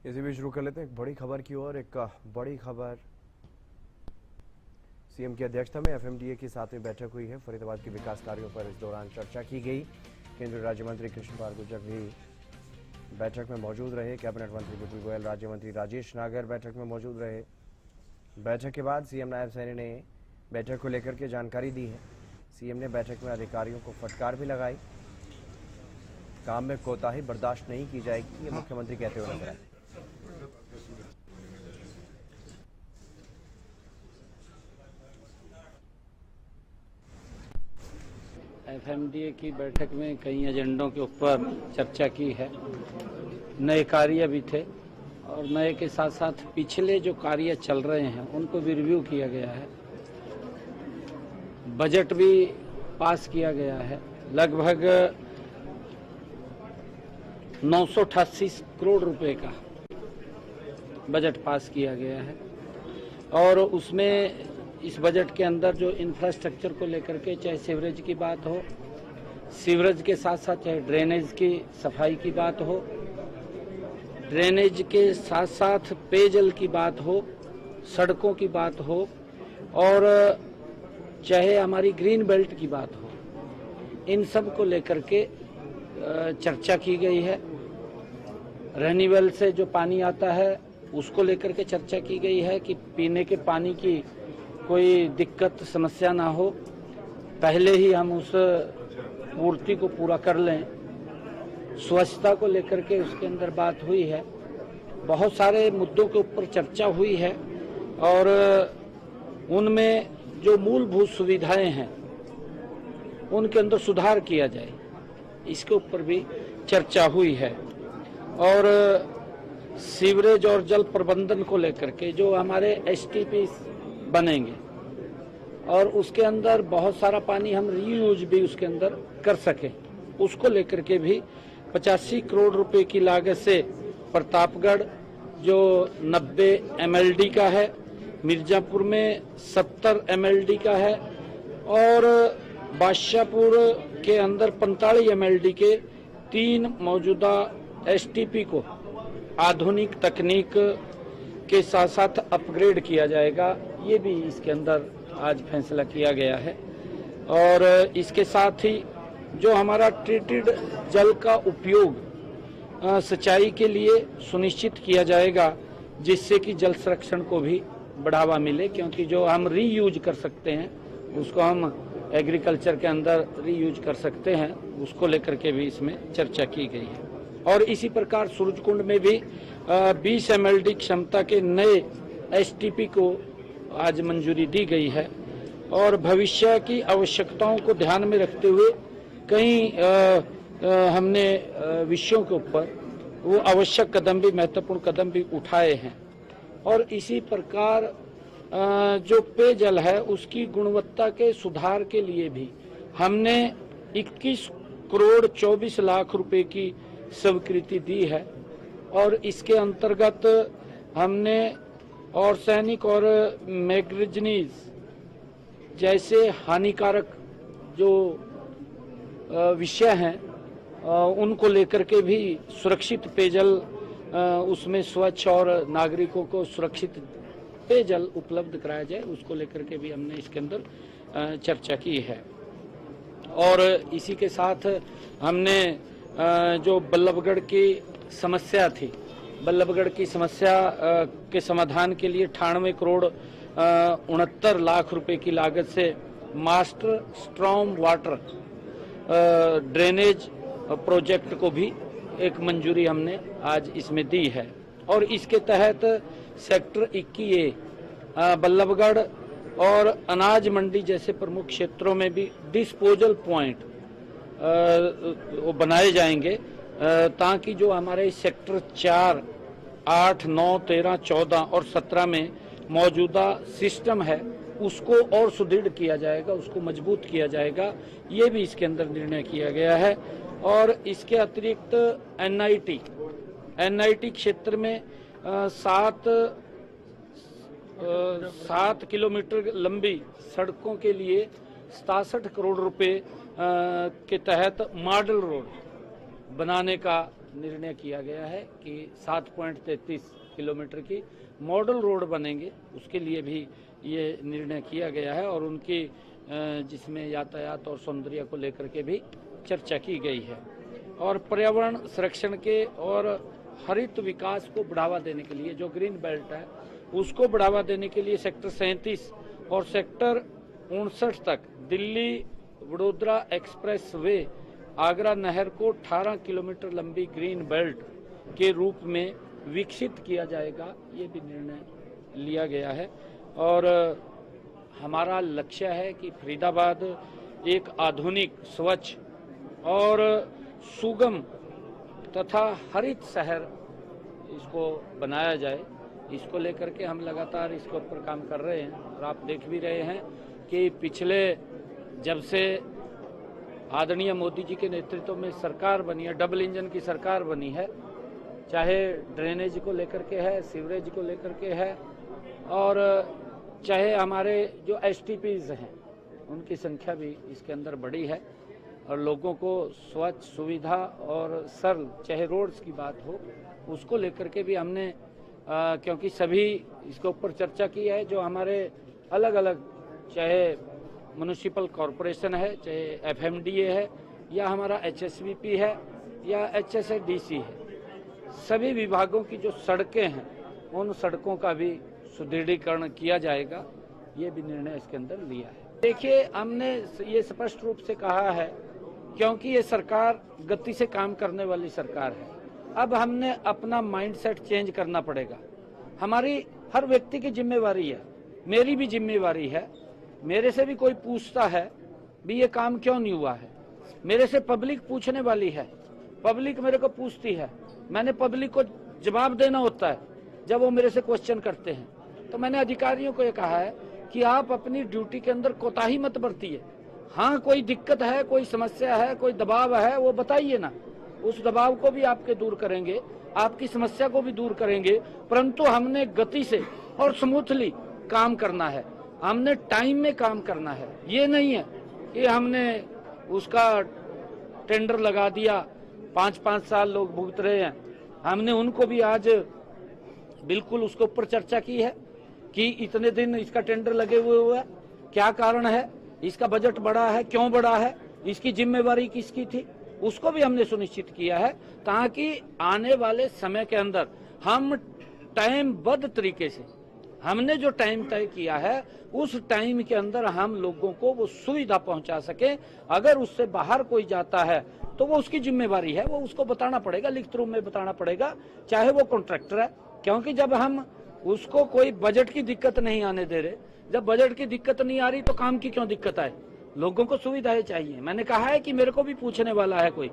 इसी बीच शुरू कर लेते हैं एक बड़ी खबर की ओर। एक बड़ी खबर, सीएम की अध्यक्षता में एफएमडीए की 7वीं बैठक हुई है। फरीदाबाद के विकास कार्यों पर इस दौरान चर्चा की गई। केंद्रीय राज्य मंत्री कृष्णपाल गुर्जर भी बैठक में मौजूद रहे। कैबिनेट मंत्री विपुल गोयल, राज्य मंत्री राजेश नागर बैठक में मौजूद रहे। बैठक के बाद सीएम नायब सैनी ने बैठक को लेकर के जानकारी दी है। सीएम ने बैठक में अधिकारियों को फटकार भी लगाई। काम में कोताही बर्दाश्त नहीं की जाएगी, ये मुख्यमंत्री कहते हुए नजर आए। एफएमडीए की बैठक में कई एजेंडों के ऊपर चर्चा की है। नए कार्य भी थे और नए के साथ साथ पिछले जो कार्य चल रहे हैं उनको भी रिव्यू किया गया है। बजट भी पास किया गया है। लगभग 988 करोड़ रुपए का बजट पास किया गया है और उसमें इस बजट के अंदर जो इंफ्रास्ट्रक्चर को लेकर के, चाहे सीवरेज की बात हो, सीवरेज के साथ साथ चाहे ड्रेनेज की सफाई की बात हो, ड्रेनेज के साथ साथ पेयजल की बात हो, सड़कों की बात हो और चाहे हमारी ग्रीन बेल्ट की बात हो, इन सब को लेकर के चर्चा की गई है। रेन्यूएबल से जो पानी आता है उसको लेकर के चर्चा की गई है कि पीने के पानी की कोई दिक्कत समस्या ना हो, पहले ही हम उस पूर्ति को पूरा कर लें। स्वच्छता को लेकर के उसके अंदर बात हुई है। बहुत सारे मुद्दों के ऊपर चर्चा हुई है और उनमें जो मूलभूत सुविधाएं हैं उनके अंदर सुधार किया जाए, इसके ऊपर भी चर्चा हुई है। और सीवरेज और जल प्रबंधन को लेकर के जो हमारे एसटीपी बनेंगे और उसके अंदर बहुत सारा पानी हम रीयूज भी उसके अंदर कर सकें, उसको लेकर के भी 85 करोड़ रुपए की लागत से प्रतापगढ़ जो 90 MLD का है, मिर्जापुर में 70 MLD का है और बादशाहपुर के अंदर 45 MLD के 3 मौजूदा एसटीपी को आधुनिक तकनीक के साथ साथ अपग्रेड किया जाएगा। ये भी इसके अंदर आज फैसला किया गया है। और इसके साथ ही जो हमारा ट्रीटेड जल का उपयोग सिंचाई के लिए सुनिश्चित किया जाएगा, जिससे कि जल संरक्षण को भी बढ़ावा मिले, क्योंकि जो हम रीयूज कर सकते हैं उसको हम एग्रीकल्चर के अंदर रीयूज कर सकते हैं, उसको लेकर के भी इसमें चर्चा की गई है। और इसी प्रकार सूरजकुंड में भी 20 MLD क्षमता के नए एसटीपी को आज मंजूरी दी गई है और भविष्य की आवश्यकताओं को ध्यान में रखते हुए कई हमने विषयों के ऊपर वो आवश्यक कदम भी, महत्वपूर्ण कदम भी उठाए हैं। और इसी प्रकार जो पेयजल है उसकी गुणवत्ता के सुधार के लिए भी हमने 21 करोड़ 24 लाख रुपए की स्वीकृति दी है और इसके अंतर्गत हमने और सैनिक और मैग्नीज जैसे हानिकारक जो विषय हैं उनको लेकर के भी सुरक्षित पेयजल, उसमें स्वच्छ और नागरिकों को सुरक्षित पेयजल उपलब्ध कराया जाए, उसको लेकर के भी हमने इसके अंदर चर्चा की है। और इसी के साथ हमने जो बल्लभगढ़ की समस्या थी, बल्लभगढ़ की समस्या के समाधान के लिए 98 करोड़ 69 लाख रुपए की लागत से master storm water drainage project को भी एक मंजूरी हमने आज इसमें दी है। और इसके तहत सेक्टर 21A बल्लभगढ़ और अनाज मंडी जैसे प्रमुख क्षेत्रों में भी डिस्पोजल पॉइंट वो बनाए जाएंगे, ताकि जो हमारे सेक्टर 4, 8, 9, 13, 14 और 17 में मौजूदा सिस्टम है उसको और सुदृढ़ किया जाएगा, उसको मजबूत किया जाएगा। ये भी इसके अंदर निर्णय किया गया है। और इसके अतिरिक्त एनआईटी क्षेत्र में 7 किलोमीटर लंबी सड़कों के लिए 67 करोड़ रुपए के तहत मॉडल रोड बनाने का निर्णय किया गया है कि 7.33 किलोमीटर की मॉडल रोड बनेंगे, उसके लिए भी ये निर्णय किया गया है और उनकी जिसमें यातायात और सौंदर्य को लेकर के भी चर्चा की गई है। और पर्यावरण संरक्षण के और हरित विकास को बढ़ावा देने के लिए जो ग्रीन बेल्ट है उसको बढ़ावा देने के लिए सेक्टर 37 और सेक्टर 59 तक दिल्ली वडोदरा एक्सप्रेस वे आगरा नहर को 18 किलोमीटर लंबी ग्रीन बेल्ट के रूप में विकसित किया जाएगा, ये भी निर्णय लिया गया है। और हमारा लक्ष्य है कि फरीदाबाद एक आधुनिक, स्वच्छ और सुगम तथा हरित शहर इसको बनाया जाए। इसको लेकर के हम लगातार इसके ऊपर काम कर रहे हैं और आप देख भी रहे हैं कि पिछले जब से आदरणीय मोदी जी के नेतृत्व में सरकार बनी है, डबल इंजन की सरकार बनी है, चाहे ड्रेनेज को लेकर के है, सीवरेज को लेकर के है और चाहे हमारे जो STPs हैं उनकी संख्या भी इसके अंदर बढ़ी है और लोगों को स्वच्छ, सुविधा और सरल, चाहे रोड्स की बात हो, उसको लेकर के भी हमने क्योंकि सभी इसके ऊपर चर्चा की है, जो हमारे अलग अलग चाहे म्युनिसिपल कॉरपोरेशन है, चाहे FMDA है या हमारा HSVP है या HSADC है, सभी विभागों की जो सड़कें हैं उन सड़कों का भी सुदृढ़ीकरण किया जाएगा, ये भी निर्णय इसके अंदर लिया है। देखिए, हमने ये स्पष्ट रूप से कहा है क्योंकि ये सरकार गति से काम करने वाली सरकार है। अब हमने अपना माइंडसेट चेंज करना पड़ेगा। हमारी हर व्यक्ति की जिम्मेवारी है, मेरी भी जिम्मेवारी है। मेरे से भी कोई पूछता है भी ये काम क्यों नहीं हुआ है, मेरे से पब्लिक पूछने वाली है, पब्लिक मेरे को पूछती है, मैंने पब्लिक को जवाब देना होता है जब वो मेरे से क्वेश्चन करते हैं। तो मैंने अधिकारियों को ये कहा है कि आप अपनी ड्यूटी के अंदर कोताही मत बरतिए। हाँ, कोई दिक्कत है, कोई समस्या है, कोई दबाव है, वो बताइए ना, उस दबाव को भी आपके दूर करेंगे, आपकी समस्या को भी दूर करेंगे, परंतु हमने गति से और स्मूथली काम करना है, हमने टाइम में काम करना है। ये नहीं है कि हमने उसका टेंडर लगा दिया, 5-5 साल लोग भुगत रहे हैं। हमने उनको भी आज बिल्कुल उसके ऊपर चर्चा की है कि इतने दिन इसका टेंडर लगे हुए है, क्या कारण है, इसका बजट बढ़ा है, क्यों बढ़ा है, इसकी जिम्मेवारी किसकी थी, उसको भी हमने सुनिश्चित किया है ताकि आने वाले समय के अंदर हम टाइमबद्ध तरीके से, हमने जो टाइम तय किया है उस टाइम के अंदर हम लोगों को वो सुविधा पहुंचा सके। अगर उससे बाहर कोई जाता है तो वो उसकी जिम्मेवारी है, वो उसको बताना पड़ेगा, लिखित रूप में बताना पड़ेगा, चाहे वो कॉन्ट्रैक्टर है। क्योंकि जब हम उसको कोई बजट की दिक्कत नहीं आने दे रहे, जब बजट की दिक्कत नहीं आ रही तो काम की क्यों दिक्कत आए? लोगों को सुविधाएं चाहिए। मैंने कहा है कि मेरे को भी पूछने वाला है कोई।